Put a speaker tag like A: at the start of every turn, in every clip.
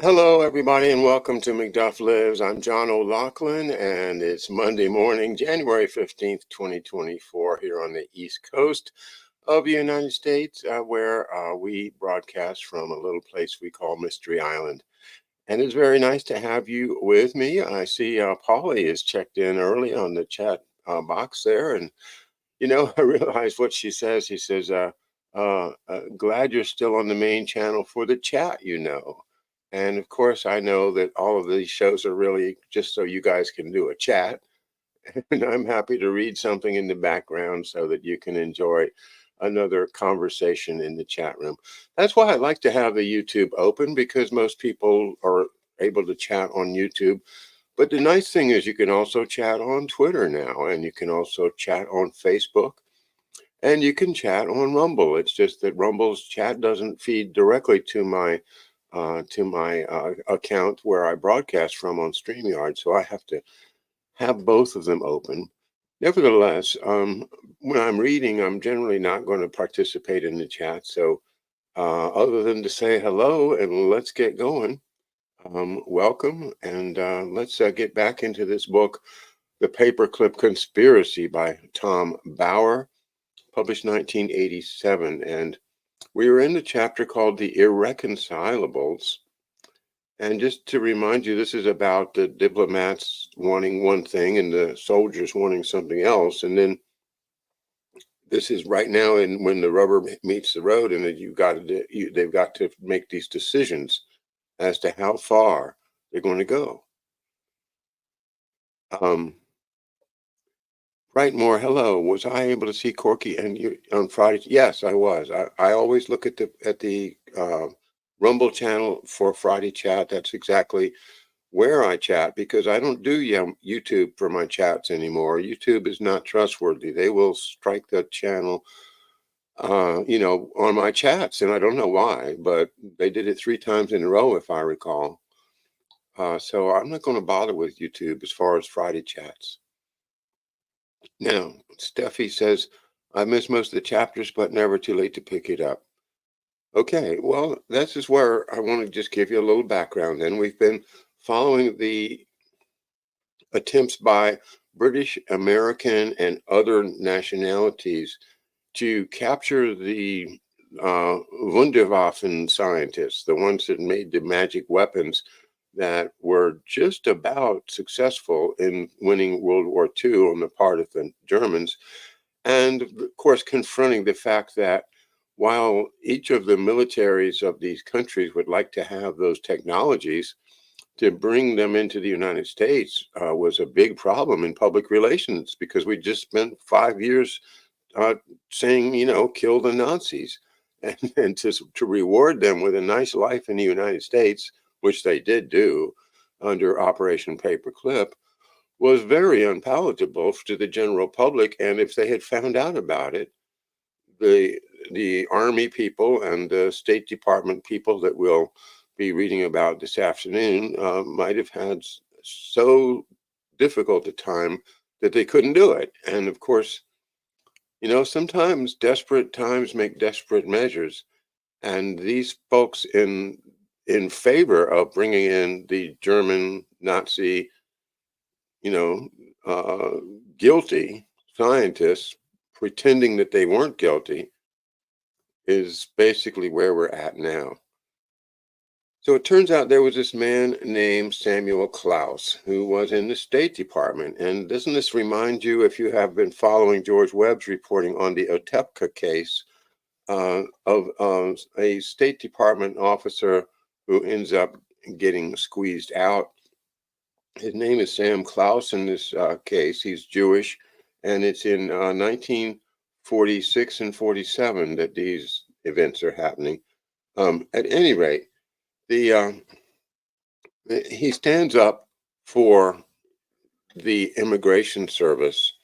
A: Hello, everybody, and welcome to McDuff Lives. I'm John OLoughlin, and it's Monday morning, January 15th, 2024, here on the East Coast of the United States, where we broadcast from a little place we call Mystery Island. And it's very nice to have you with me. I see Polly is checked in early on the chat box there, and I realized what she says. She says, glad you're still on the main channel for the chat. And of course, I know that all of these shows are really just so you guys can do a chat. And I'm happy to read something in the background so that you can enjoy another conversation in the chat room. That's why I like to have the YouTube open, because most people are able to chat on YouTube. But the nice thing is you can also chat on Twitter now, and you can also chat on Facebook, and you can chat on Rumble. It's just that Rumble's chat doesn't feed directly to my account where I broadcast from on StreamYard, so I have to have both of them open. Nevertheless, when I'm reading, I'm generally not going to participate in the chat. So other than to say hello and let's get going, welcome, and let's get back into this book, The Paperclip Conspiracy by Tom Bauer, published 1987. And we were in the chapter called The Irreconcilables. And just to remind you, this is about the diplomats wanting one thing and the soldiers wanting something else. And then this is right now when the rubber meets the road, and that they've got to make these decisions as to how far they're going to go. More. Hello. Was I able to see Corky and you on Friday? Yes, I was. I always look at the Rumble channel for Friday chat. That's exactly where I chat, because I don't do YouTube for my chats anymore. YouTube is not trustworthy. They will strike the channel, on my chats, and I don't know why, but they did it 3 times in a row, if I recall. So I'm not going to bother with YouTube as far as Friday chats. Now, Steffi says, I missed most of the chapters, but never too late to pick it up. Okay, well, this is where I want to just give you a little background. Then we've been following the attempts by British, American, and other nationalities to capture the Wunderwaffen scientists, the ones that made the magic weapons that were just about successful in winning World War II on the part of the Germans. And of course, confronting the fact that while each of the militaries of these countries would like to have those technologies, to bring them into the United States was a big problem in public relations, because we just spent 5 years saying, kill the Nazis. And to reward them with a nice life in the United States, which they did do under Operation Paperclip, was very unpalatable to the general public. And if they had found out about it, the Army people and the State Department people that we'll be reading about this afternoon might have had so difficult a time that they couldn't do it. And of course, sometimes desperate times make desperate measures. And these folks in favor of bringing in the German Nazi, guilty scientists, pretending that they weren't guilty, is basically where we're at now. So it turns out there was this man named Samuel Klaus who was in the State Department. And doesn't this remind you, if you have been following George Webb's reporting on the Otepka case, of a State Department officer who ends up getting squeezed out? His name is Sam Klaus in this case. He's Jewish, and it's in 1946 and 47 that these events are happening. At any rate, he stands up for the immigration service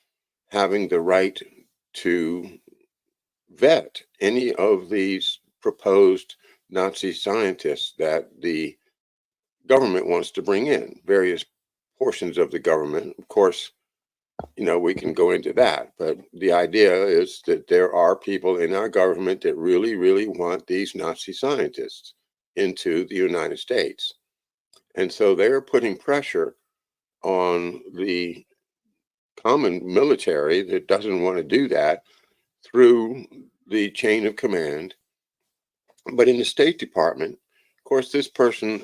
A: having the right to vet any of these proposed Nazi scientists that the government wants to bring in, various portions of the government. Of course, we can go into that, but the idea is that there are people in our government that really, really want these Nazi scientists into the United States. And so they're putting pressure on the common military that doesn't want to do that through the chain of command. But in the State Department, of course, this person,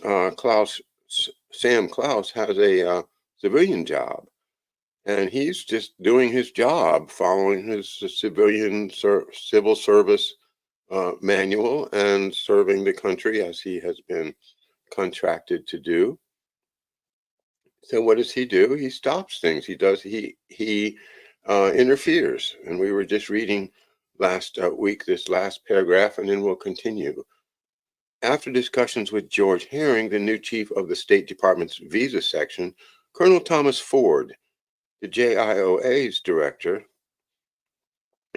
A: Sam Klaus, has a civilian job. And he's just doing his job, following his civil service manual and serving the country as he has been contracted to do. So what does he do? He stops things. He interferes. And we were just reading last week this last paragraph, and then we'll continue. After discussions with George Herring, the new chief of the State Department's visa section, Colonel Thomas Ford, the JIOA's director,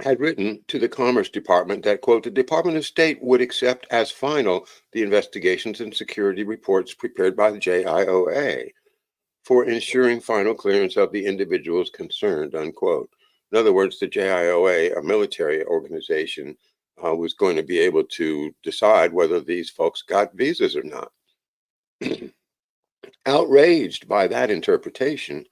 A: had written to the Commerce Department that, quote, the Department of State would accept as final the investigations and security reports prepared by the JIOA for ensuring final clearance of the individuals concerned, unquote. In other words, the JIOA, a military organization, was going to be able to decide whether these folks got visas or not. Outraged by that interpretation,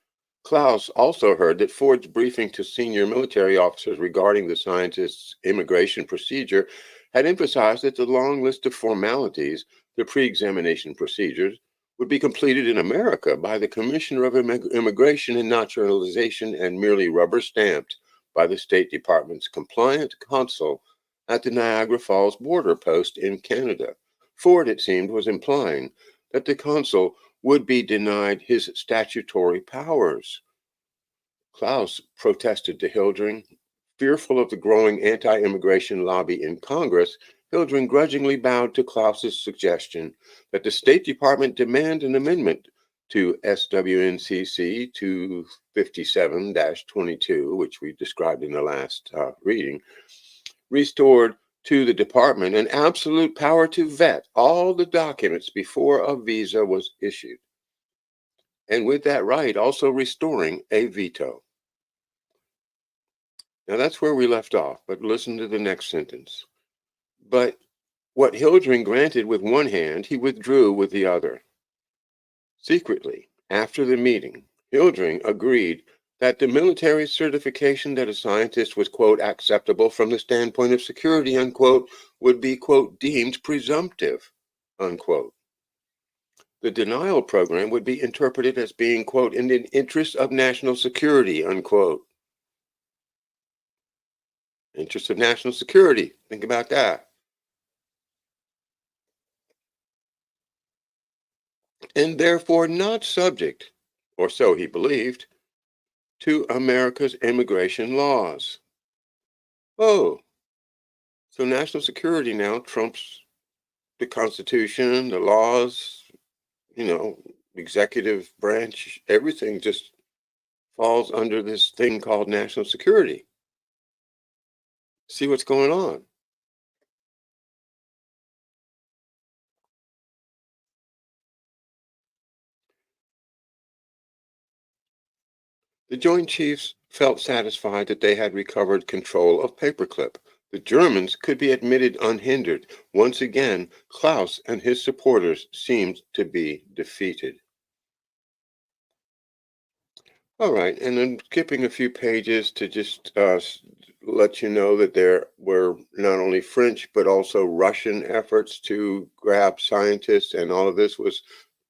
A: Klaus also heard that Ford's briefing to senior military officers regarding the scientists' immigration procedure had emphasized that the long list of formalities, the pre-examination procedures, would be completed in America by the Commissioner of Immigration and Naturalization and merely rubber-stamped by the State Department's compliant consul at the Niagara Falls border post in Canada. Ford, it seemed, was implying that the consul would be denied his statutory powers. Klaus protested to Hildring. Fearful of the growing anti-immigration lobby in Congress, Hildring grudgingly bowed to Klaus's suggestion that the State Department demand an amendment to SWNCC 257-22, which we described in the last reading, restored to the department an absolute power to vet all the documents before a visa was issued. And with that right, also restoring a veto. Now that's where we left off, but listen to the next sentence. But what Hildring granted with one hand, he withdrew with the other. Secretly, after the meeting, Hildring agreed that the military certification that a scientist was, quote, acceptable from the standpoint of security, unquote, would be, quote, deemed presumptive, unquote. The denial program would be interpreted as being, quote, in the interest of national security, unquote. Interest of national security. Think about that. And therefore not subject, or so he believed, to America's immigration laws. Oh, so national security now trumps the Constitution, the laws, executive branch, everything just falls under this thing called national security. See what's going on. The Joint Chiefs felt satisfied that they had recovered control of Paperclip. The Germans could be admitted unhindered. Once again, Klaus and his supporters seemed to be defeated. All right, and then skipping a few pages to just let you know that there were not only French but also Russian efforts to grab scientists, and all of this was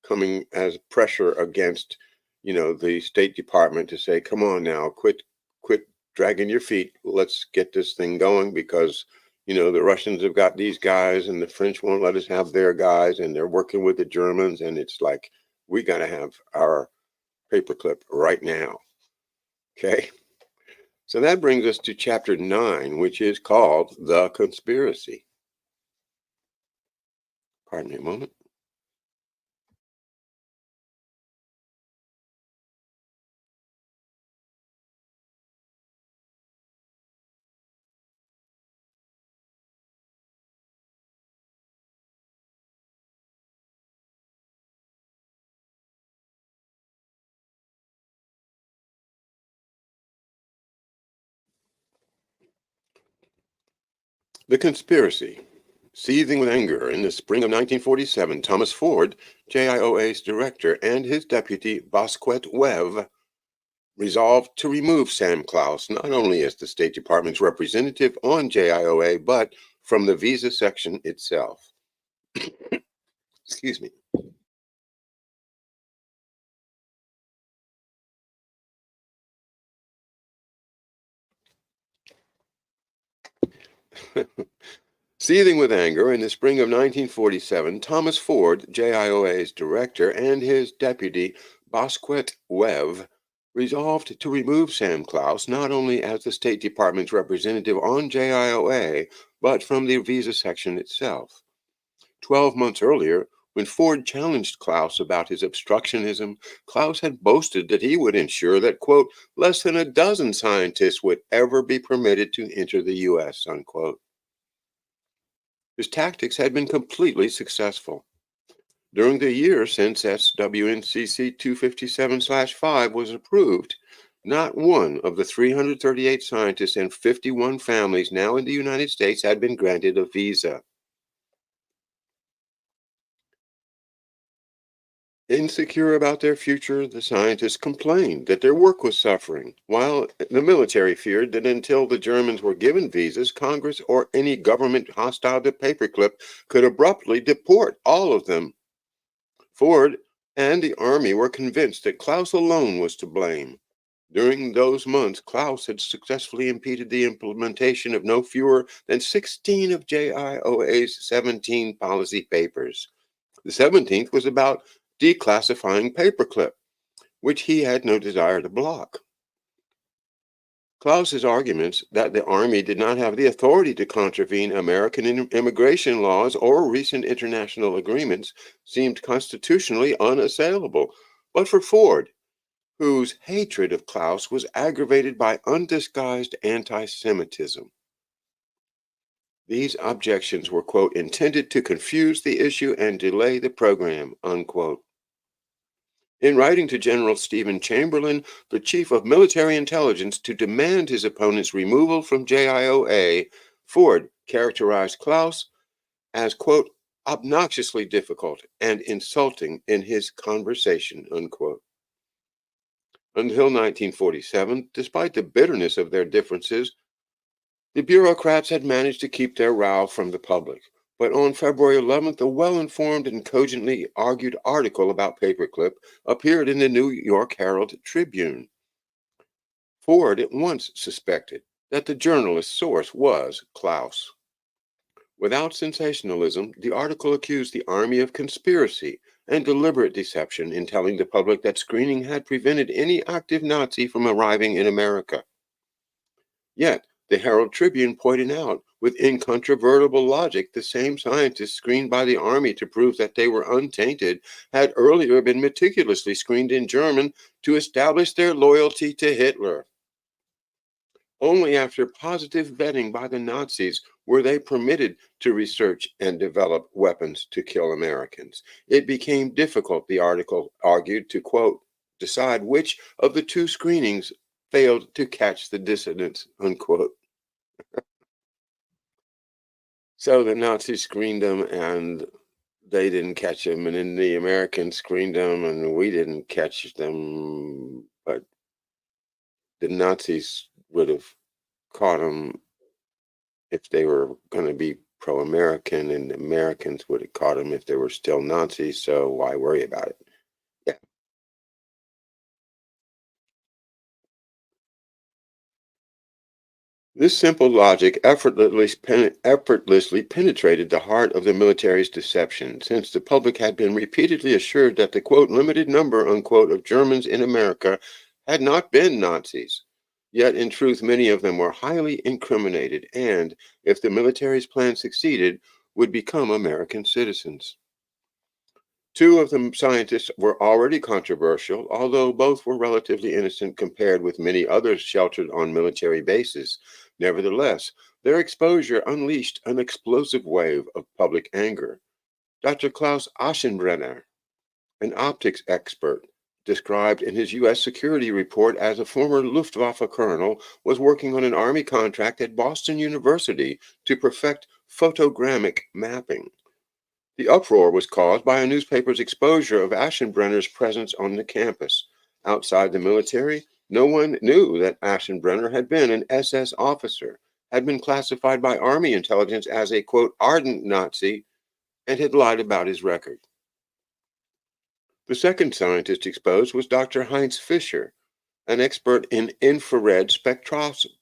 A: coming as pressure against, the State Department to say, "Come on now, quit dragging your feet. Let's get this thing going because." The Russians have got these guys and the French won't let us have their guys, and they're working with the Germans, and it's like, we got to have our Paperclip right now. Okay. So that brings us to chapter 9, which is called The Conspiracy. Pardon me a moment. The Conspiracy. Seething with anger, in the spring of 1947, Thomas Ford, JIOA's director, and his deputy, Bosquet Webb, resolved to remove Sam Klaus not only as the State Department's representative on JIOA, but from the visa section itself. Excuse me. Seething with anger, in the spring of 1947, Thomas Ford, JIOA's director, and his deputy, Bosquet Webb, resolved to remove Sam Klaus not only as the State Department's representative on JIOA, but from the visa section itself. 12 months earlier, when Ford challenged Klaus about his obstructionism, Klaus had boasted that he would ensure that, quote, less than a dozen scientists would ever be permitted to enter the U.S., unquote. His tactics had been completely successful. During the year since SWNCC 257/5 was approved, not one of the 338 scientists and 51 families now in the United States had been granted a visa. Insecure about their future, the scientists complained that their work was suffering, while the military feared that until the Germans were given visas, Congress or any government hostile to Paperclip could abruptly deport all of them. Ford and the Army were convinced that Klaus alone was to blame. During those months, Klaus had successfully impeded the implementation of no fewer than 16 of JIOA's 17 policy papers. The 17th was about declassifying Paperclip, which he had no desire to block. Klaus's arguments that the Army did not have the authority to contravene American immigration laws or recent international agreements seemed constitutionally unassailable. But for Ford, whose hatred of Klaus was aggravated by undisguised anti-Semitism, these objections were, quote, intended to confuse the issue and delay the program, unquote. In writing to General Stephen Chamberlain, the chief of military intelligence, to demand his opponent's removal from JIOA, Ford characterized Klaus as, quote, obnoxiously difficult and insulting in his conversation, unquote. Until 1947, despite the bitterness of their differences, the bureaucrats had managed to keep their row from the public. But on February 11th, a well-informed and cogently argued article about Paperclip appeared in the New York Herald Tribune. Ford at once suspected that the journalist's source was Klaus. Without sensationalism, the article accused the Army of conspiracy and deliberate deception in telling the public that screening had prevented any active Nazi from arriving in America. Yet, the Herald Tribune pointed out with incontrovertible logic the same scientists screened by the Army to prove that they were untainted had earlier been meticulously screened in German to establish their loyalty to Hitler. Only after positive vetting by the Nazis were they permitted to research and develop weapons to kill Americans. It became difficult, the article argued, to, quote, decide which of the two screenings failed to catch the dissidents, unquote. So the Nazis screened them and they didn't catch them, and then the Americans screened them and we didn't catch them, but the Nazis would have caught them if they were going to be pro-American, and the Americans would have caught them if they were still Nazis, so why worry about it? Yeah. This simple logic effortlessly penetrated the heart of the military's deception, since the public had been repeatedly assured that the, quote, limited number, unquote, of Germans in America had not been Nazis. Yet, in truth, many of them were highly incriminated and, if the military's plan succeeded, would become American citizens. Two of the scientists were already controversial, although both were relatively innocent compared with many others sheltered on military bases. Nevertheless, their exposure unleashed an explosive wave of public anger. Dr. Klaus Aschenbrenner, an optics expert, described in his U.S. security report as a former Luftwaffe colonel, was working on an Army contract at Boston University to perfect photogrammic mapping. The uproar was caused by a newspaper's exposure of Aschenbrenner's presence on the campus. Outside the military, no one knew that Aschenbrenner had been an SS officer, had been classified by Army intelligence as a, quote, ardent Nazi, and had lied about his record. The second scientist exposed was Dr. Heinz Fischer, an expert in infrared spectroscopy.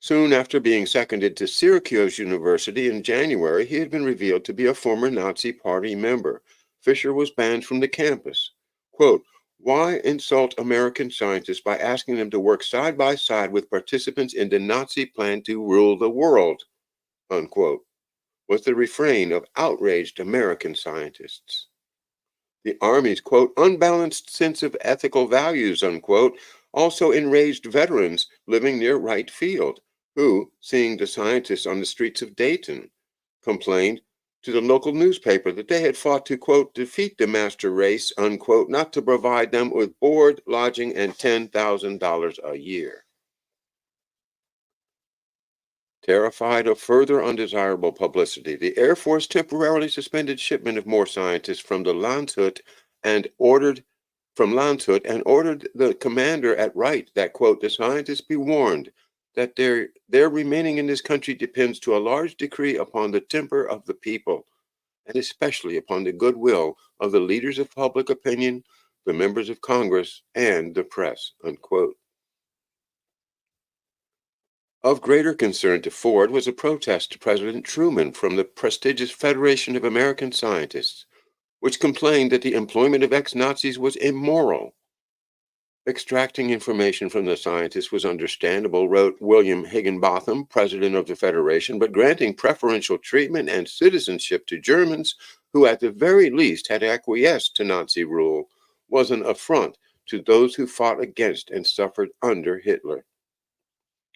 A: Soon after being seconded to Syracuse University in January, he had been revealed to be a former Nazi Party member. Fisher was banned from the campus. Quote, why insult American scientists by asking them to work side by side with participants in the Nazi plan to rule the world? Unquote, was the refrain of outraged American scientists. The Army's, quote, unbalanced sense of ethical values, unquote, also enraged veterans living near Wright Field, who, seeing the scientists on the streets of Dayton, complained to the local newspaper that they had fought to, quote, defeat the master race, unquote, not to provide them with board, lodging, and $10,000 a year. Terrified of further undesirable publicity, the Air Force temporarily suspended shipment of more scientists from Landshut and ordered the commander at Wright that, quote, the scientists be warned that their remaining in this country depends to a large degree upon the temper of the people, and especially upon the goodwill of the leaders of public opinion, the members of Congress, and the press, unquote. Of greater concern to Ford was a protest to President Truman from the prestigious Federation of American Scientists, which complained that the employment of ex-Nazis was immoral. Extracting information from the scientists was understandable, wrote William Higginbotham, president of the Federation, but granting preferential treatment and citizenship to Germans who at the very least had acquiesced to Nazi rule was an affront to those who fought against and suffered under Hitler.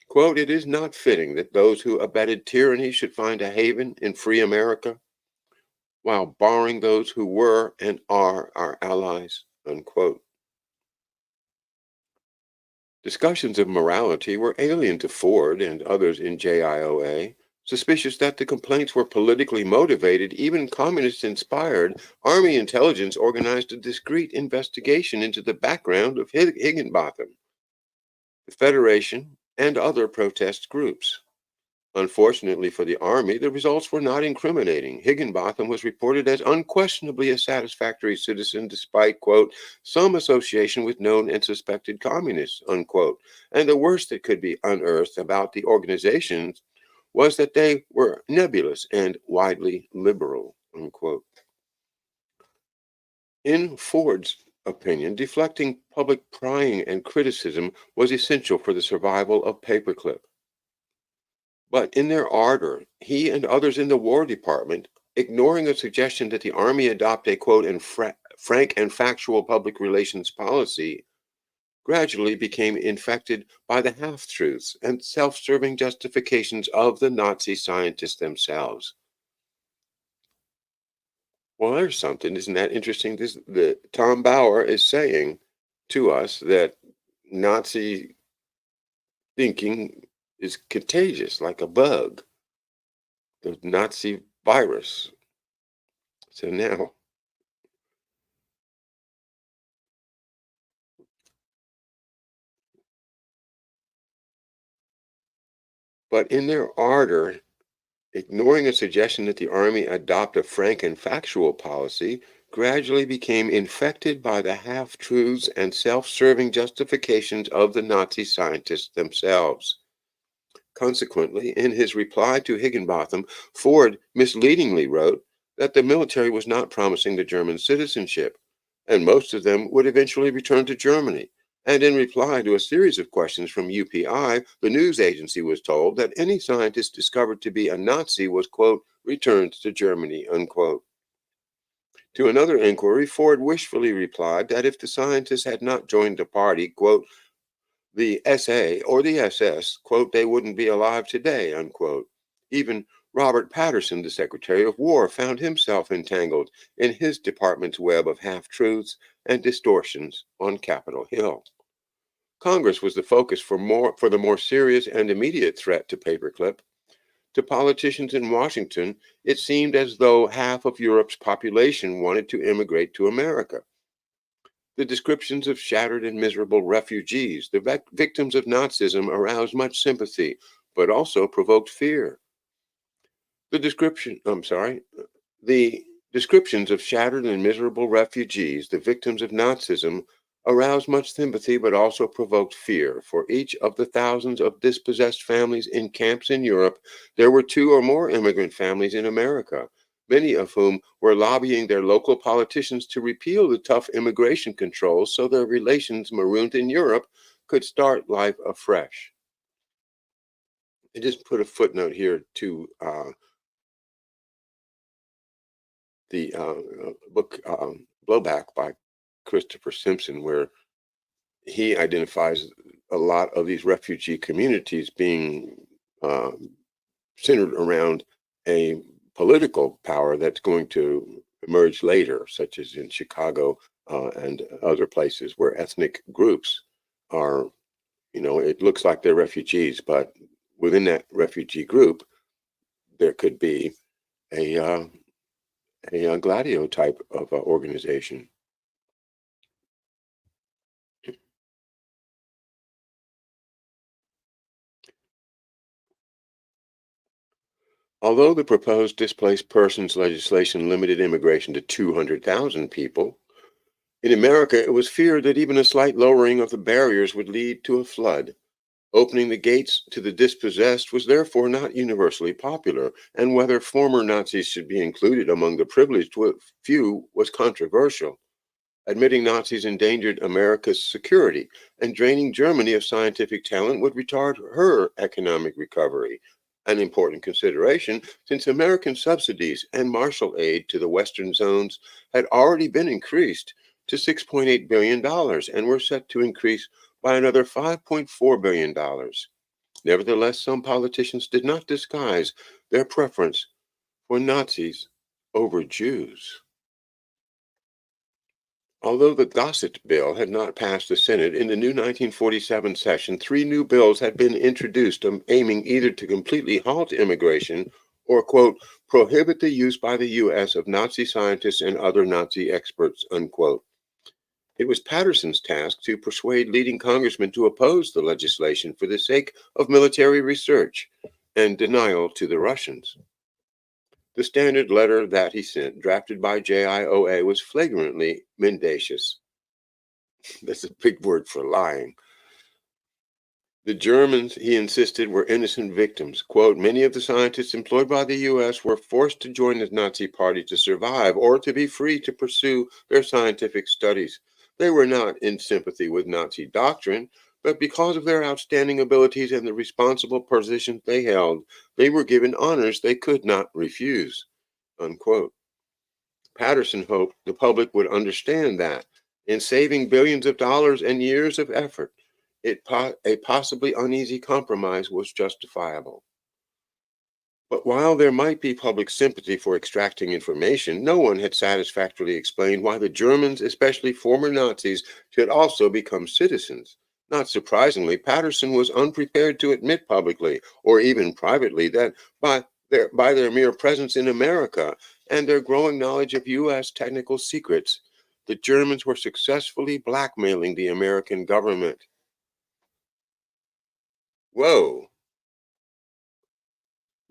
A: Quote, it is not fitting that those who abetted tyranny should find a haven in free America, while barring those who were and are our allies, unquote. Discussions of morality were alien to Ford and others in JIOA. Suspicious that the complaints were politically motivated, even communist-inspired, Army intelligence organized a discreet investigation into the background of Higginbotham, the Federation, and other protest groups. Unfortunately for the Army, the results were not incriminating. Higginbotham was reported as unquestionably a satisfactory citizen despite, quote, some association with known and suspected communists, unquote. And the worst that could be unearthed about the organizations was that they were nebulous and widely liberal, unquote. In Ford's opinion, deflecting public prying and criticism was essential for the survival of Paperclip. But in their ardor, he and others in the War Department, ignoring a suggestion that the Army adopt a, quote, frank and factual public relations policy, gradually became infected by the half-truths and self-serving justifications of the Nazi scientists themselves. Well, there's something. Isn't that interesting? Tom Bauer is saying to us that Nazi thinking is contagious, like a bug, the Nazi virus. So now, but in their ardor, ignoring a suggestion that the Army adopt a frank and factual policy, gradually became infected by the half-truths and self-serving justifications of the Nazi scientists themselves. Consequently, in his reply to Higginbotham, Ford misleadingly wrote that the military was not promising the Germans citizenship, and most of them would eventually return to Germany. And in reply to a series of questions from UPI, the news agency was told that any scientist discovered to be a Nazi was, quote, returned to Germany, unquote. To another inquiry, Ford wishfully replied that if the scientists had not joined the party, quote, the SA or the SS, quote, they wouldn't be alive today, unquote. Even Robert Patterson, the Secretary of War, found himself entangled in his department's web of half-truths and distortions on Capitol Hill. Congress was the focus for the more serious and immediate threat to Paperclip. To politicians in Washington, it seemed as though half of Europe's population wanted to immigrate to America. The descriptions of shattered and miserable refugees, the victims of Nazism, aroused much sympathy, but also provoked fear. The description, I'm sorry, the descriptions of shattered and miserable refugees, the victims of Nazism, aroused much sympathy but also provoked fear. For each of the thousands of dispossessed families in camps in Europe, there were two or more immigrant families in America, many of whom were lobbying their local politicians to repeal the tough immigration controls so their relations marooned in Europe could start life afresh. I just put a footnote here to the book Blowback by Christopher Simpson, where he identifies a lot of these refugee communities being centered around a political power that's going to emerge later, such as in Chicago and other places where ethnic groups are, it looks like they're refugees, but within that refugee group, there could be a Gladio type of organization. Although the proposed displaced persons legislation limited immigration to 200,000 people, in America it was feared that even a slight lowering of the barriers would lead to a flood. Opening the gates to the dispossessed was therefore not universally popular, and whether former Nazis should be included among the privileged few was controversial. Admitting Nazis endangered America's security, and draining Germany of scientific talent would retard her economic recovery, an important consideration since American subsidies and Marshall aid to the Western zones had already been increased to $6.8 billion and were set to increase by another $5.4 billion. Nevertheless, some politicians did not disguise their preference for Nazis over Jews. Although the Gossett Bill had not passed the Senate, in the new 1947 session, three new bills had been introduced aiming either to completely halt immigration or, quote, prohibit the use by the U.S. of Nazi scientists and other Nazi experts, unquote. It was Patterson's task to persuade leading congressmen to oppose the legislation for the sake of military research and denial to the Russians. The standard letter that he sent, drafted by JIOA, was flagrantly mendacious. That's a big word for lying. The Germans, he insisted, were innocent victims. Quote, many of the scientists employed by the U.S. were forced to join the Nazi Party to survive or to be free to pursue their scientific studies. They were not in sympathy with Nazi doctrine, but because of their outstanding abilities and the responsible positions they held, they were given honors they could not refuse, unquote. Patterson hoped the public would understand that in saving billions of dollars and years of effort, a possibly uneasy compromise was justifiable. But while there might be public sympathy for extracting information, no one had satisfactorily explained why the Germans, especially former Nazis, should also become citizens. Not surprisingly, Patterson was unprepared to admit publicly or even privately that by their mere presence in America and their growing knowledge of U.S. technical secrets, the Germans were successfully blackmailing the American government. Whoa.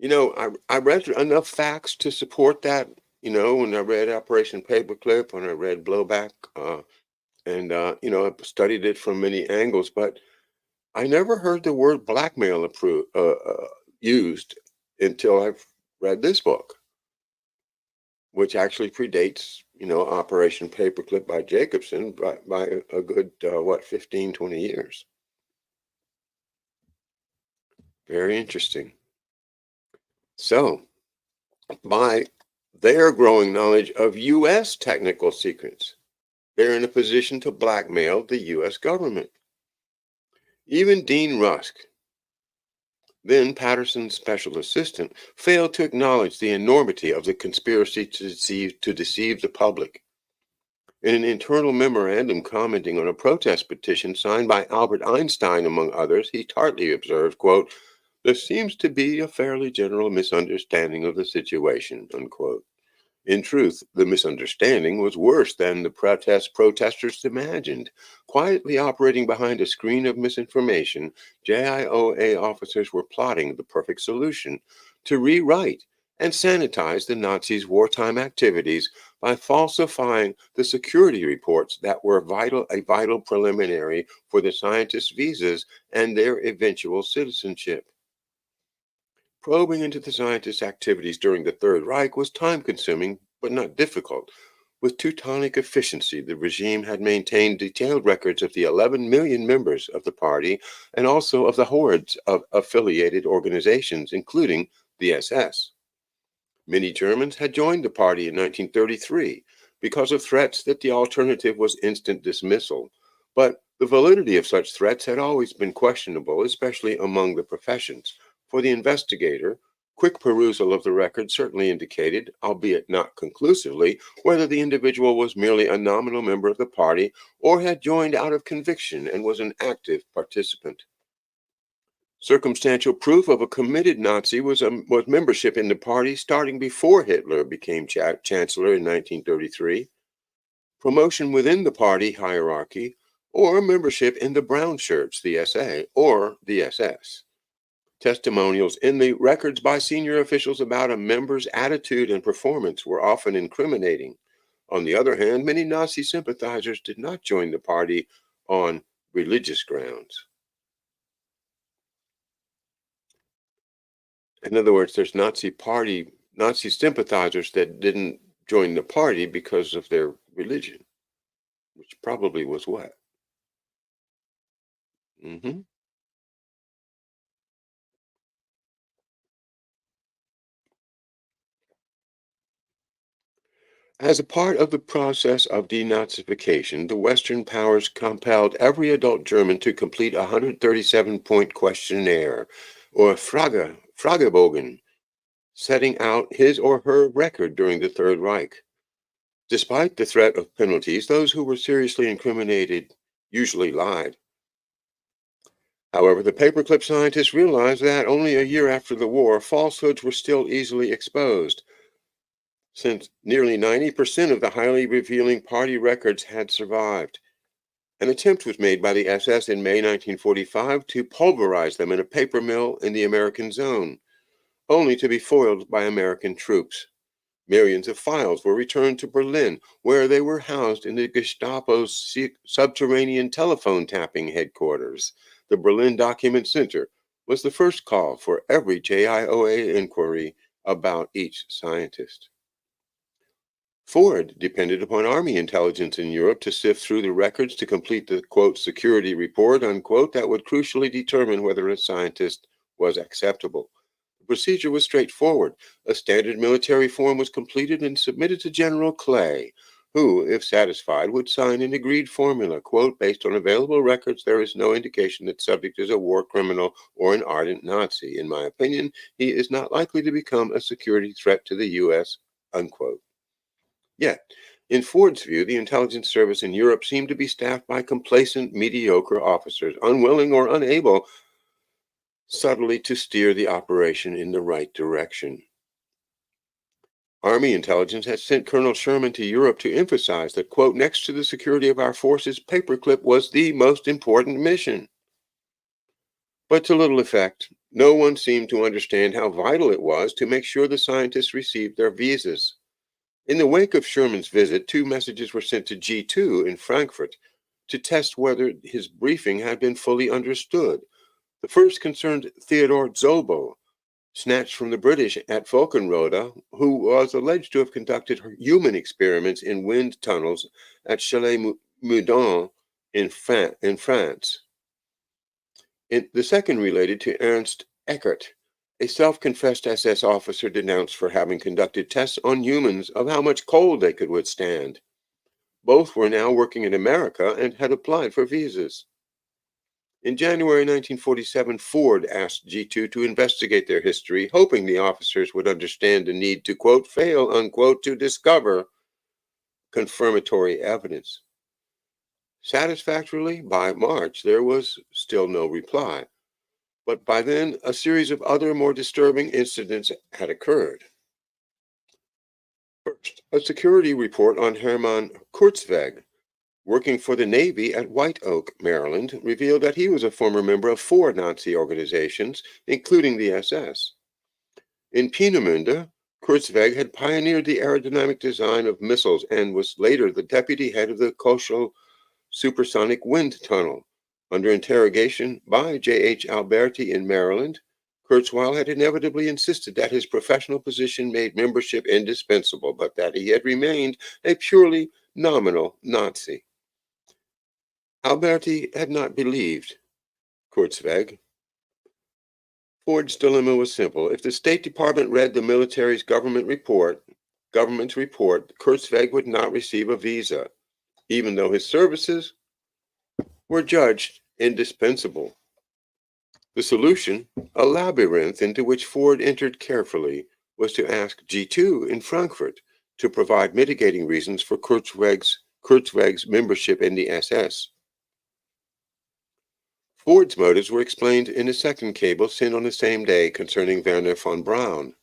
A: I read enough facts to support that, when I read Operation Paperclip, when I read Blowback, and, I studied it from many angles, but I never heard the word blackmail used until I've read this book, which actually predates, Operation Paperclip by Jacobson by a good, 15, 20 years. Very interesting. So, by their growing knowledge of U.S. technical secrets, they're in a position to blackmail the U.S. government. Even Dean Rusk, then Patterson's special assistant, failed to acknowledge the enormity of the conspiracy to deceive the public. In an internal memorandum commenting on a protest petition signed by Albert Einstein, among others, he tartly observed, quote, "There seems to be a fairly general misunderstanding of the situation," unquote. In truth, the misunderstanding was worse than the protesters imagined. Quietly operating behind a screen of misinformation, JIOA officers were plotting the perfect solution to rewrite and sanitize the Nazis' wartime activities by falsifying the security reports that were a vital preliminary for the scientists' visas and their eventual citizenship. Probing into the scientists' activities during the Third Reich was time consuming but not difficult. With Teutonic efficiency, the regime had maintained detailed records of the 11 million members of the party and also of the hordes of affiliated organizations, including the SS. Many Germans had joined the party in 1933 because of threats that the alternative was instant dismissal. But the validity of such threats had always been questionable, especially among the professions. For the investigator, quick perusal of the record certainly indicated, albeit not conclusively, whether the individual was merely a nominal member of the party or had joined out of conviction and was an active participant. Circumstantial proof of a committed Nazi was membership in the party starting before Hitler became chancellor in 1933, promotion within the party hierarchy, or membership in the Brown Shirts, the SA, or the SS. Testimonials in the records by senior officials about a member's attitude and performance were often incriminating. On the other hand, many Nazi sympathizers did not join the party on religious grounds. In other words, there's Nazi sympathizers that didn't join the party because of their religion, which probably was what? hmm As a part of the process of denazification, the Western powers compelled every adult German to complete a 137-point questionnaire, or Fragebogen, setting out his or her record during the Third Reich. Despite the threat of penalties, those who were seriously incriminated usually lied. However, the paperclip scientists realized that only a year after the war, falsehoods were still easily exposed, since nearly 90% of the highly revealing party records had survived. An attempt was made by the SS in May 1945 to pulverize them in a paper mill in the American zone, only to be foiled by American troops. Millions of files were returned to Berlin, where they were housed in the Gestapo's subterranean telephone tapping headquarters. The Berlin Document Center was the first call for every JIOA inquiry about each scientist. Ford depended upon Army intelligence in Europe to sift through the records to complete the, quote, security report, unquote, that would crucially determine whether a scientist was acceptable. The procedure was straightforward. A standard military form was completed and submitted to General Clay, who, if satisfied, would sign an agreed formula, quote, based on available records, there is no indication that subject is a war criminal or an ardent Nazi. In my opinion, he is not likely to become a security threat to the U.S., unquote. Yet, in Ford's view, the intelligence service in Europe seemed to be staffed by complacent, mediocre officers, unwilling or unable subtly to steer the operation in the right direction. Army intelligence had sent Colonel Sherman to Europe to emphasize that, quote, next to the security of our forces, paperclip was the most important mission. But to little effect, no one seemed to understand how vital it was to make sure the scientists received their visas. In the wake of Sherman's visit, two messages were sent to G2 in Frankfurt to test whether his briefing had been fully understood. The first concerned Theodore Zobel, snatched from the British at Falkenrode, who was alleged to have conducted human experiments in wind tunnels at Chalet-Meudon in France. The second related to Ernst Eckert, a self-confessed SS officer denounced for having conducted tests on humans of how much cold they could withstand. Both were now working in America and had applied for visas. In January 1947, Ford asked G2 to investigate their history, hoping the officers would understand the need to, quote, fail, unquote, to discover confirmatory evidence. Satisfactorily, by March, there was still no reply, but by then, a series of other more disturbing incidents had occurred. First, a security report on Hermann Kurzweg, working for the Navy at White Oak, Maryland, revealed that he was a former member of four Nazi organizations, including the SS. In Peenemünde, Kurzweg had pioneered the aerodynamic design of missiles and was later the deputy head of the Koschel supersonic wind tunnel. Under interrogation by J.H. Alberti in Maryland, Kurzweil had inevitably insisted that his professional position made membership indispensable, but that he had remained a purely nominal Nazi. Alberti had not believed Kurzweg. Ford's dilemma was simple. If the State Department read the military's government's report, Kurzweg would not receive a visa, even though his services were judged indispensable. The solution, a labyrinth into which Ford entered carefully, was to ask G2 in Frankfurt to provide mitigating reasons for Kurzweg's membership in the SS. Ford's motives were explained in a second cable sent on the same day concerning Werner von Braun.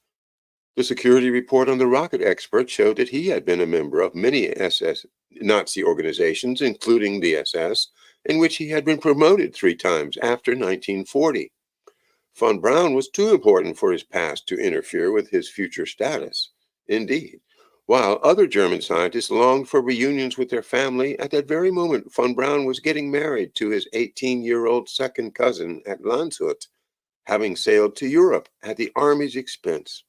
A: The security report on the rocket expert showed that he had been a member of many SS Nazi organizations, including the SS, in which he had been promoted 3 times after 1940. Von Braun was too important for his past to interfere with his future status. Indeed, while other German scientists longed for reunions with their family, at that very moment von Braun was getting married to his 18-year-old second cousin at Landshut, having sailed to Europe at the Army's expense.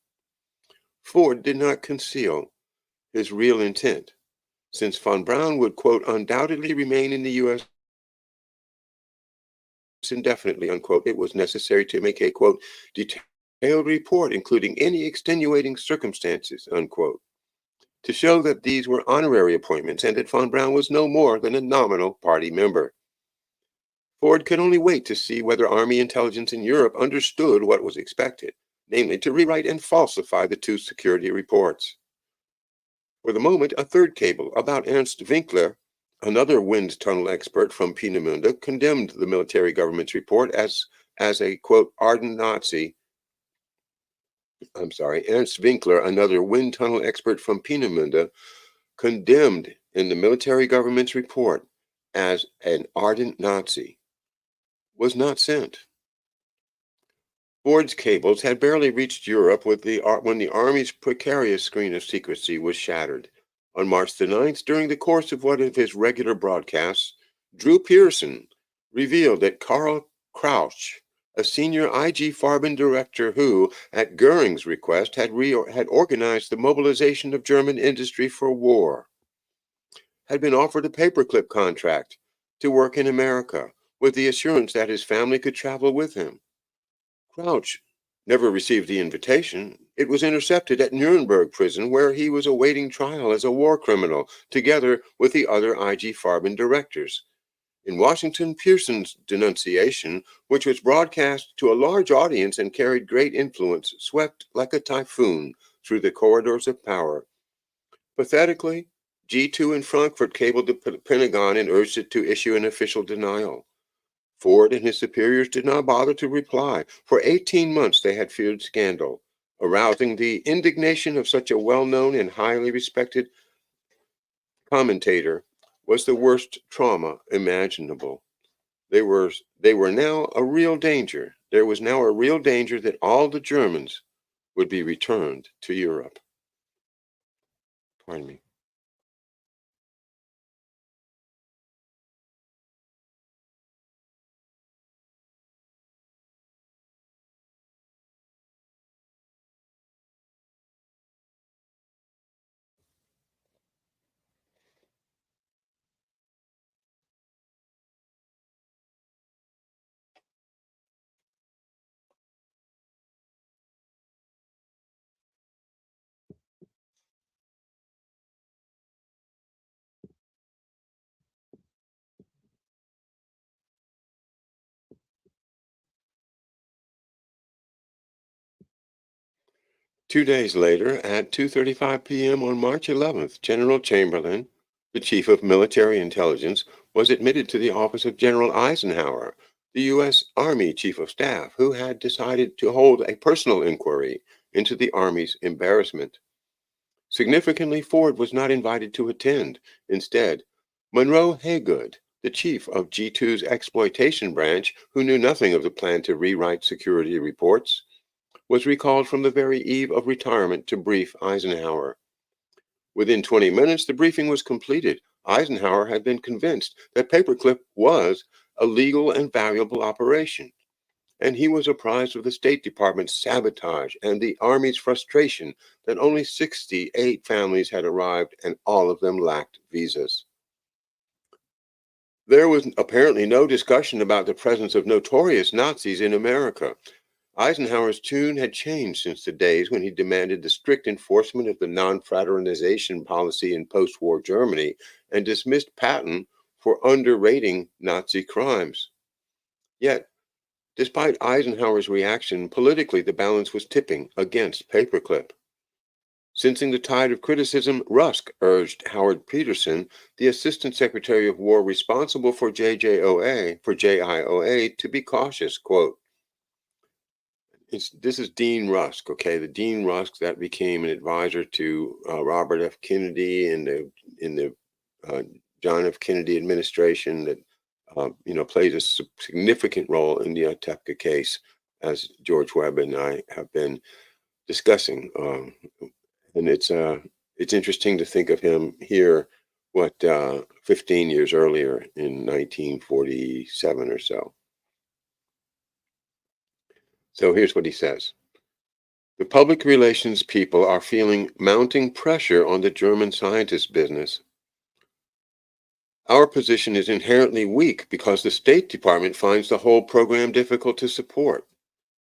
A: Ford did not conceal his real intent, since von Braun would, quote, undoubtedly remain in the U.S. indefinitely, unquote. It was necessary to make a, quote, detailed report, including any extenuating circumstances, unquote, to show that these were honorary appointments and that von Braun was no more than a nominal party member. Ford could only wait to see whether Army intelligence in Europe understood what was expected, namely to rewrite and falsify the two security reports. For the moment, a third cable about Ernst Winkler, another wind tunnel expert from Peenemünde, condemned the military government's report as a, quote, ardent Nazi. Ernst Winkler, another wind tunnel expert from Peenemünde, condemned in the military government's report as an ardent Nazi, was not sent. Ford's cables had barely reached Europe when the Army's precarious screen of secrecy was shattered. On March the 9th, during the course of one of his regular broadcasts, Drew Pearson revealed that Karl Krausch, a senior IG Farben director who, at Goering's request, had organized the mobilization of German industry for war, had been offered a paperclip contract to work in America with the assurance that his family could travel with him. Crouch never received the invitation. It was intercepted at Nuremberg prison, where he was awaiting trial as a war criminal, together with the other IG Farben directors. In Washington, Pearson's denunciation, which was broadcast to a large audience and carried great influence, swept like a typhoon through the corridors of power. Pathetically, G2 in Frankfurt cabled the Pentagon and urged it to issue an official denial. Ford and his superiors did not bother to reply. For 18 months, they had feared scandal. Arousing the indignation of such a well-known and highly respected commentator was the worst trauma imaginable. They were now a real danger. There was now a real danger that all the Germans would be returned to Europe. Pardon me. 2 days later, at 2:35 p.m. on March 11th, General Chamberlain, the chief of military intelligence, was admitted to the office of General Eisenhower, the U.S. Army Chief of Staff, who had decided to hold a personal inquiry into the Army's embarrassment. Significantly, Ford was not invited to attend. Instead, Monroe Haygood, the chief of G2's exploitation branch, who knew nothing of the plan to rewrite security reports, was recalled from the very eve of retirement to brief Eisenhower. Within 20 minutes, the briefing was completed. Eisenhower had been convinced that Paperclip was a legal and valuable operation, and he was apprised of the State Department's sabotage and the Army's frustration that only 68 families had arrived and all of them lacked visas. There was apparently no discussion about the presence of notorious Nazis in America. Eisenhower's tune had changed since the days when he demanded the strict enforcement of the non-fraternization policy in post-war Germany and dismissed Patton for underrating Nazi crimes. Yet, despite Eisenhower's reaction, politically the balance was tipping against Paperclip. Sensing the tide of criticism, Rusk urged Howard Peterson, the Assistant Secretary of War responsible for JIOA, to be cautious. Quote, this is Dean Rusk, okay, the Dean Rusk that became an advisor to Robert F. Kennedy in the John F. Kennedy administration, that plays a significant role in the Otepka case, as George Webb and I have been discussing. And it's interesting to think of him here, 15 years earlier in 1947 or so. So here's what he says. The public relations people are feeling mounting pressure on the German scientist business. Our position is inherently weak because the State Department finds the whole program difficult to support.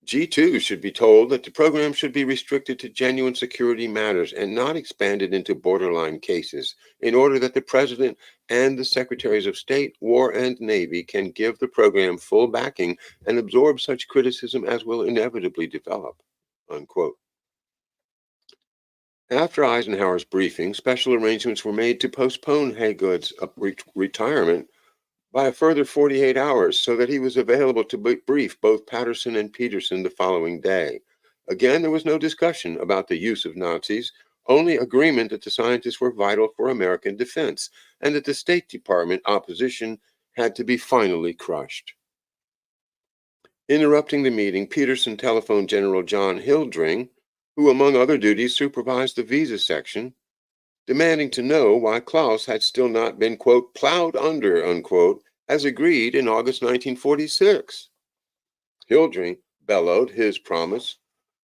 A: G2 should be told that the program should be restricted to genuine security matters and not expanded into borderline cases, in order that the President and the Secretaries of State, War, and Navy can give the program full backing and absorb such criticism as will inevitably develop. Unquote. After Eisenhower's briefing, special arrangements were made to postpone Haygood's retirement by a further 48 hours so that he was available to brief both Patterson and Peterson the following day. Again, there was no discussion about the use of Nazis, only agreement that the scientists were vital for American defense and that the State Department opposition had to be finally crushed. Interrupting the meeting, Peterson telephoned General John Hildring, who, among other duties, supervised the visa section, demanding to know why Klaus had still not been, quote, plowed under, unquote, as agreed in August 1946. Hildring bellowed his promise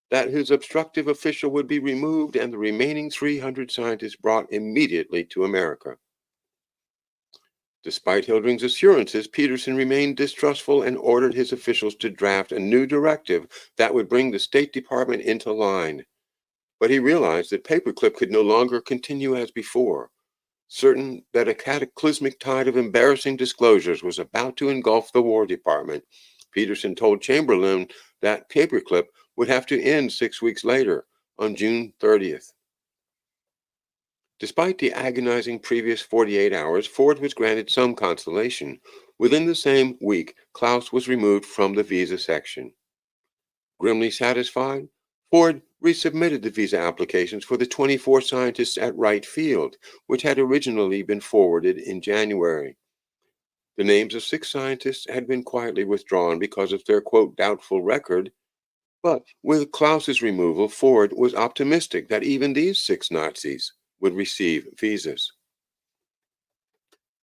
A: that his obstructive official would be removed and the remaining 300 scientists brought immediately to America. Despite Hildring's assurances, Peterson remained distrustful and ordered his officials to draft a new directive that would bring the State Department into line. But he realized that Paperclip could no longer continue as before. Certain that a cataclysmic tide of embarrassing disclosures was about to engulf the War Department, Peterson told Chamberlain that Paperclip would have to end 6 weeks later, on June 30th. Despite the agonizing previous 48 hours, Ford was granted some consolation. Within the same week, Klaus was removed from the visa section. Grimly satisfied, Ford resubmitted the visa applications for the 24 scientists at Wright Field, which had originally been forwarded in January. The names of 6 scientists had been quietly withdrawn because of their, quote, doubtful record, but with Klaus's removal, Ford was optimistic that even these 6 Nazis would receive visas.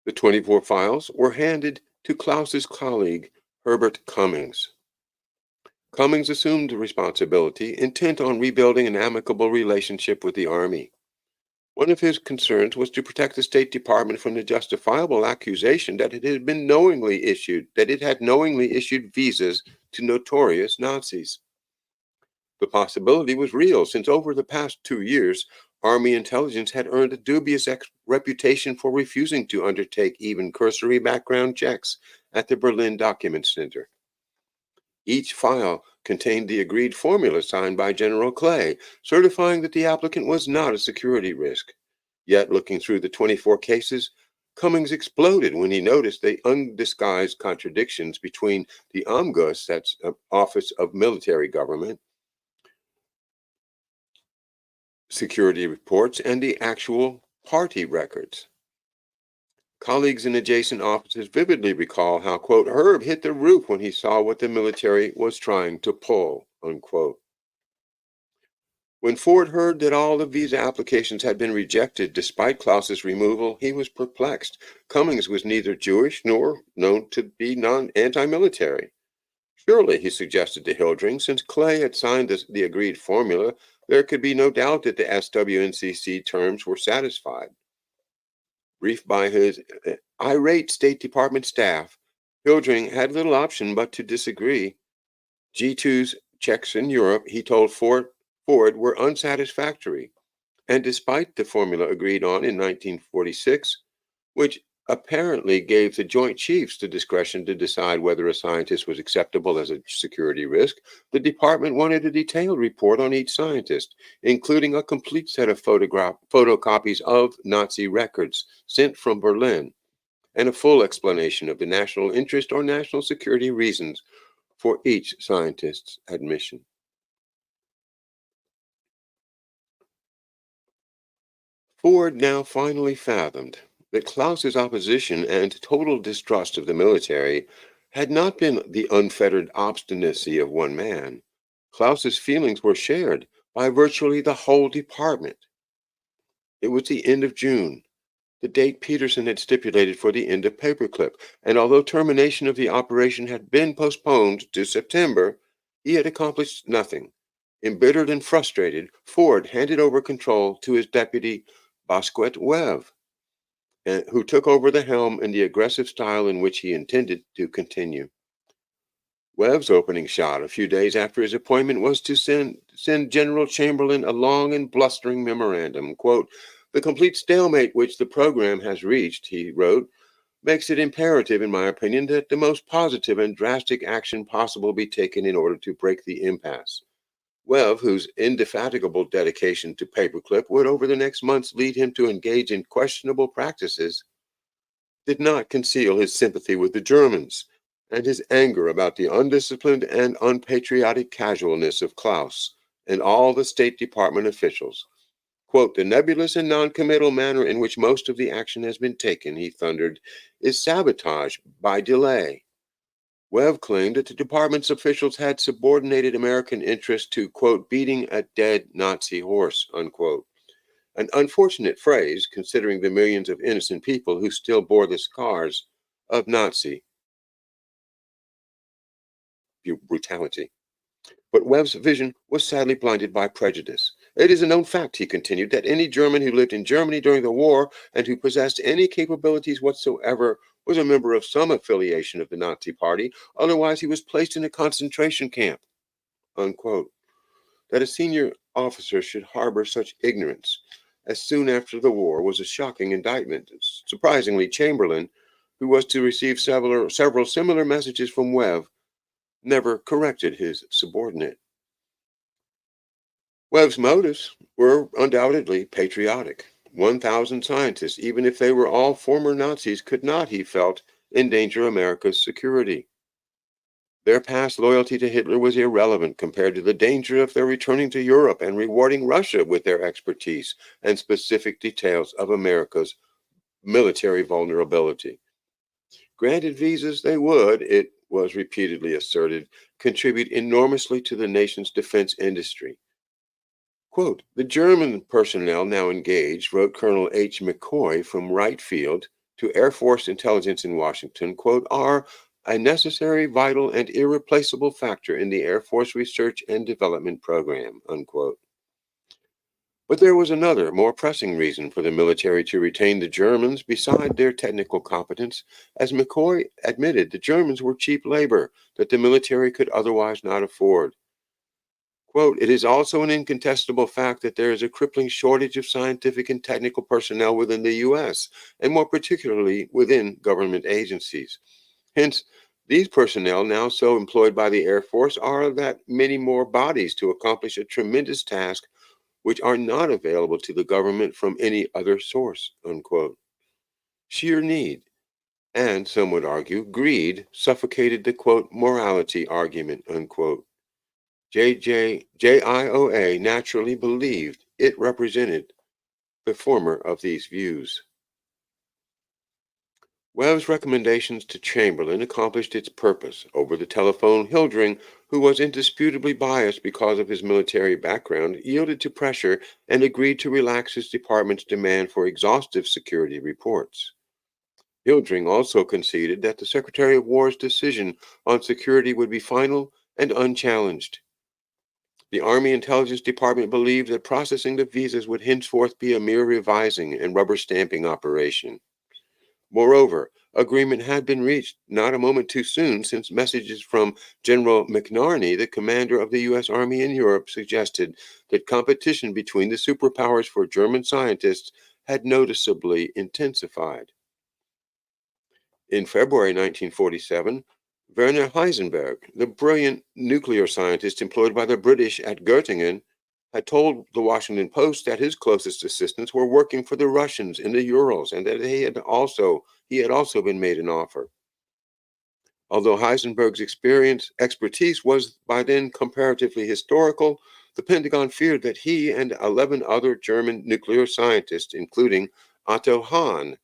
A: The 24 files were handed to Klaus's colleague, Herbert Cummings. Cummings assumed responsibility, intent on rebuilding an amicable relationship with the Army. One of his concerns was to protect the State Department from the justifiable accusation that it had knowingly issued visas to notorious Nazis. The possibility was real, since over the past 2 years, Army intelligence had earned a dubious reputation for refusing to undertake even cursory background checks at the Berlin Document Center. Each file contained the agreed formula signed by General Clay, certifying that the applicant was not a security risk. Yet, looking through the 24 cases, Cummings exploded when he noticed the undisguised contradictions between the OMGUS, that's Office of Military Government, security reports, and the actual party records. Colleagues in adjacent offices vividly recall how, quote, Herb hit the roof when he saw what the military was trying to pull, unquote. When Ford heard that all the visa applications had been rejected despite Klaus's removal, he was perplexed. Cummings was neither Jewish nor known to be anti-military. Surely, he suggested to Hildring, since Clay had signed the agreed formula, there could be no doubt that the SWNCC terms were satisfied. Briefed by his irate State Department staff, Hildring had little option but to disagree. G2's checks in Europe, he told Ford, were unsatisfactory. And despite the formula agreed on in 1946, which apparently gave the Joint Chiefs the discretion to decide whether a scientist was acceptable as a security risk, the department wanted a detailed report on each scientist, including a complete set of photocopies of Nazi records sent from Berlin, and a full explanation of the national interest or national security reasons for each scientist's admission. Ford now finally fathomed that Klaus's opposition and total distrust of the military had not been the unfettered obstinacy of one man. Klaus's feelings were shared by virtually the whole department. It was the end of June, the date Peterson had stipulated for the end of Paperclip, and although termination of the operation had been postponed to September, he had accomplished nothing. Embittered and frustrated, Ford handed over control to his deputy, Bosquet Webb, who took over the helm in the aggressive style in which he intended to continue. Webb's opening shot a few days after his appointment was to send General Chamberlain a long and blustering memorandum. Quote, the complete stalemate which the program has reached, he wrote, makes it imperative, in my opinion, that the most positive and drastic action possible be taken in order to break the impasse. Webb, whose indefatigable dedication to Paperclip would over the next months lead him to engage in questionable practices, did not conceal his sympathy with the Germans and his anger about the undisciplined and unpatriotic casualness of Klaus and all the State Department officials. Quote, the nebulous and noncommittal manner in which most of the action has been taken, he thundered, is sabotage by delay. Webb claimed that the department's officials had subordinated American interests to, quote, beating a dead Nazi horse, unquote. An unfortunate phrase, considering the millions of innocent people who still bore the scars of Nazi brutality. But Webb's vision was sadly blinded by prejudice. It is a known fact, he continued, that any German who lived in Germany during the war and who possessed any capabilities whatsoever was a member of some affiliation of the Nazi Party. Otherwise, he was placed in a concentration camp, unquote. That a senior officer should harbor such ignorance as soon after the war was a shocking indictment. Surprisingly, Chamberlain, who was to receive several similar messages from Webb, never corrected his subordinate. Webb's motives were undoubtedly patriotic. 1,000 scientists, even if they were all former Nazis, could not, he felt, endanger America's security. Their past loyalty to Hitler was irrelevant compared to the danger of their returning to Europe and rewarding Russia with their expertise and specific details of America's military vulnerability. Granted visas, they would, it was repeatedly asserted, contribute enormously to the nation's defense industry. Quote, the German personnel now engaged, wrote Colonel H. McCoy from Wright Field to Air Force Intelligence in Washington, quote, are a necessary, vital, and irreplaceable factor in the Air Force research and development program, unquote. But there was another, more pressing reason for the military to retain the Germans beside their technical competence. As McCoy admitted, the Germans were cheap labor that the military could otherwise not afford. Quote, it is also an incontestable fact that there is a crippling shortage of scientific and technical personnel within the U.S., and more particularly within government agencies. Hence, These personnel, now so employed by the Air Force, are that many more bodies to accomplish a tremendous task which are not available to the government from any other source, unquote. Sheer need, and some would argue greed, suffocated the quote morality argument, unquote. JIOA naturally believed it represented the former of these views. Webb's recommendations to Chamberlain accomplished its purpose. Over the telephone, Hildring, who was indisputably biased because of his military background, yielded to pressure and agreed to relax his department's demand for exhaustive security reports. Hildring also conceded that the Secretary of War's decision on security would be final and unchallenged. The Army Intelligence Department believed that processing the visas would henceforth be a mere revising and rubber stamping operation. Moreover, agreement had been reached not a moment too soon, since messages from General McNarney, the commander of the U.S. Army in Europe, suggested that competition between the superpowers for German scientists had noticeably intensified. In February 1947, Werner Heisenberg, the brilliant nuclear scientist employed by the British at Göttingen, had told the Washington Post that his closest assistants were working for the Russians in the Urals, and that he had also been made an offer. Although Heisenberg's expertise was by then comparatively historical, the Pentagon feared that he and 11 other German nuclear scientists, including Otto Hahn,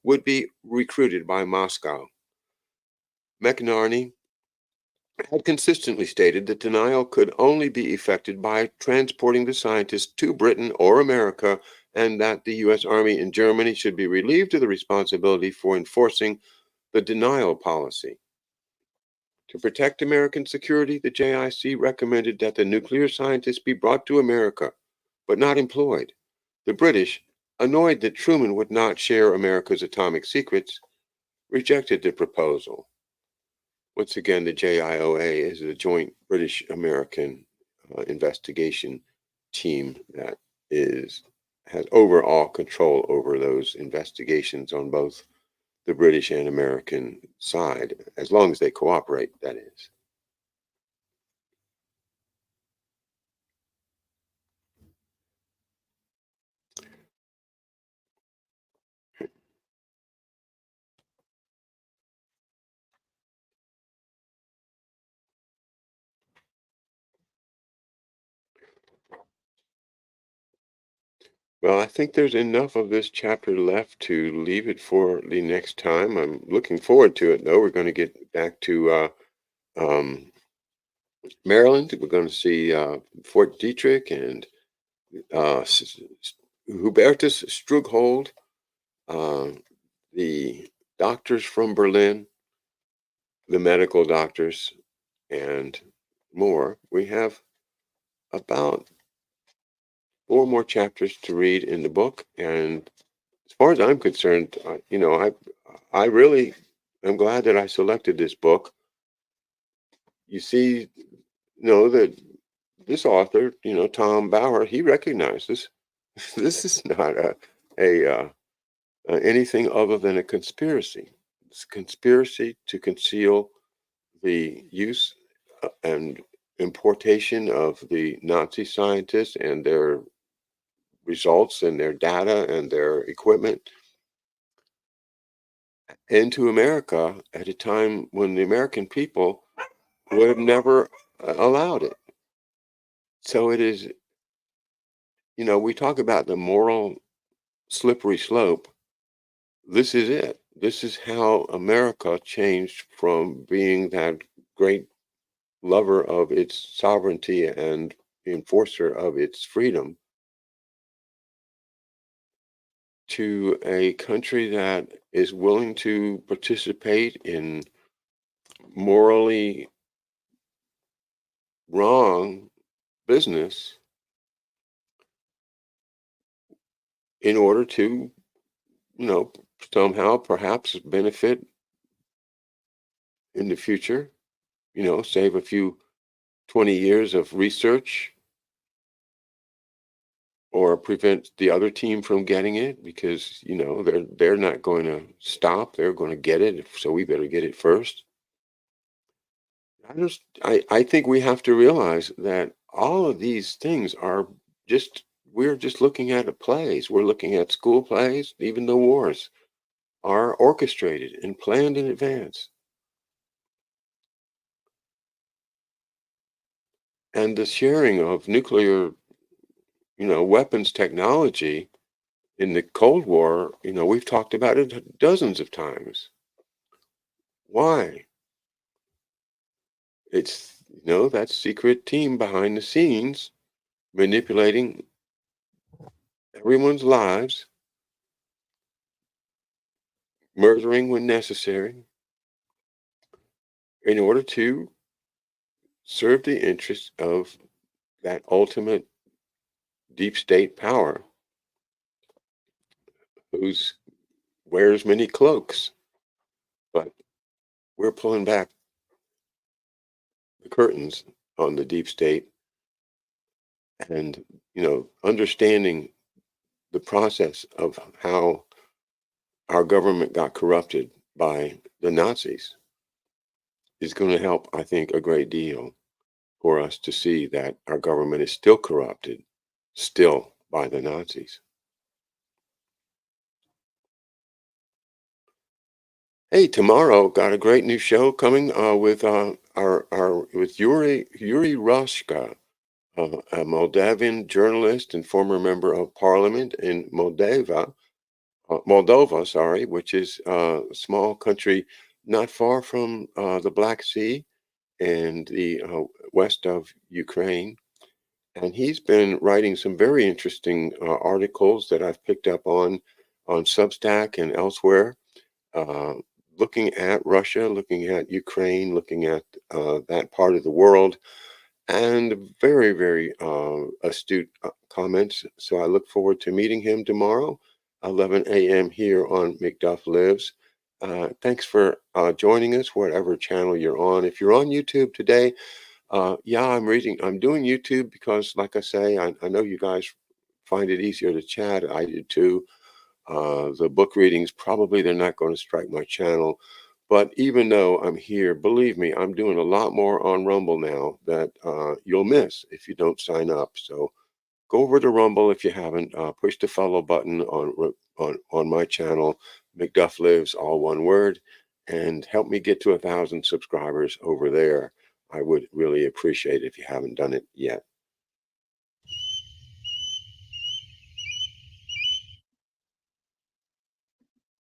A: would be recruited by Moscow. McNarney had consistently stated that denial could only be effected by transporting the scientists to Britain or America, and that the U.S. Army in Germany should be relieved of the responsibility for enforcing the denial policy. To protect American security, the JIC recommended that the nuclear scientists be brought to America, but not employed. The British, annoyed that Truman would not share America's atomic secrets, rejected the proposal. Once again, the JIOA is a joint British-American investigation team that has overall control over those investigations on both the British and American side, as long as they cooperate, that is. Well, I think there's enough of this chapter left to leave it for the next time. I'm looking forward to it, though. We're going to get back to um, Maryland. We're going to see Fort Detrick and Hubertus Strughold, uh, the doctors from Berlin, the medical doctors, and more. We have about 4 more chapters to read in the book, and as far as I'm concerned, I really am glad that I selected this book. You see, that this author, Tom Bauer, he recognizes this is not a anything other than a conspiracy. It's a conspiracy to conceal the use and importation of the Nazi scientists and their results and their data and their equipment into America at a time when the American people would have never allowed it. So it is, we talk about the moral slippery slope. This is it. This is how America changed from being that great lover of its sovereignty and enforcer of its freedom to a country that is willing to participate in morally wrong business in order to, somehow perhaps benefit in the future, save a few 20 years of research or prevent the other team from getting it because, they're not going to stop. They're going to get it. So we better get it first. I think we have to realize that all of these things are just, we're just looking at plays. We're looking at school plays. Even the wars are orchestrated and planned in advance. And the sharing of nuclear, weapons technology in the Cold War, we've talked about it dozens of times. Why? It's, that secret team behind the scenes manipulating everyone's lives, murdering when necessary, in order to serve the interests of that ultimate deep state power who's wears many cloaks. But we're pulling back the curtains on the deep state and, understanding the process of how our government got corrupted by the Nazis is going to help, I think, a great deal for us to see that our government is still corrupted, still by the Nazis. Hey, tomorrow got a great new show coming with our with Yuri Roshka, a Moldavian journalist and former member of parliament in Moldova, sorry, which is a small country not far from the Black Sea and the west of Ukraine. And he's been writing some very interesting articles that I've picked up on Substack and elsewhere, uh, looking at Russia, looking at Ukraine, looking at that part of the world, and very, very astute comments. So I look forward to meeting him tomorrow, 11 a.m. here on McDuff Lives. Thanks for joining us, whatever channel you're on. If you're on YouTube today, yeah, I'm doing YouTube because, like I say, I know you guys find it easier to chat. I do too. The book readings, probably they're not going to strike my channel. But even though I'm here, believe me, I'm doing a lot more on Rumble now that you'll miss if you don't sign up. So go over to Rumble if you haven't. Push the follow button on my channel, McDuff Lives, all one word, and help me get to 1,000 subscribers over there. I would really appreciate it if you haven't done it yet.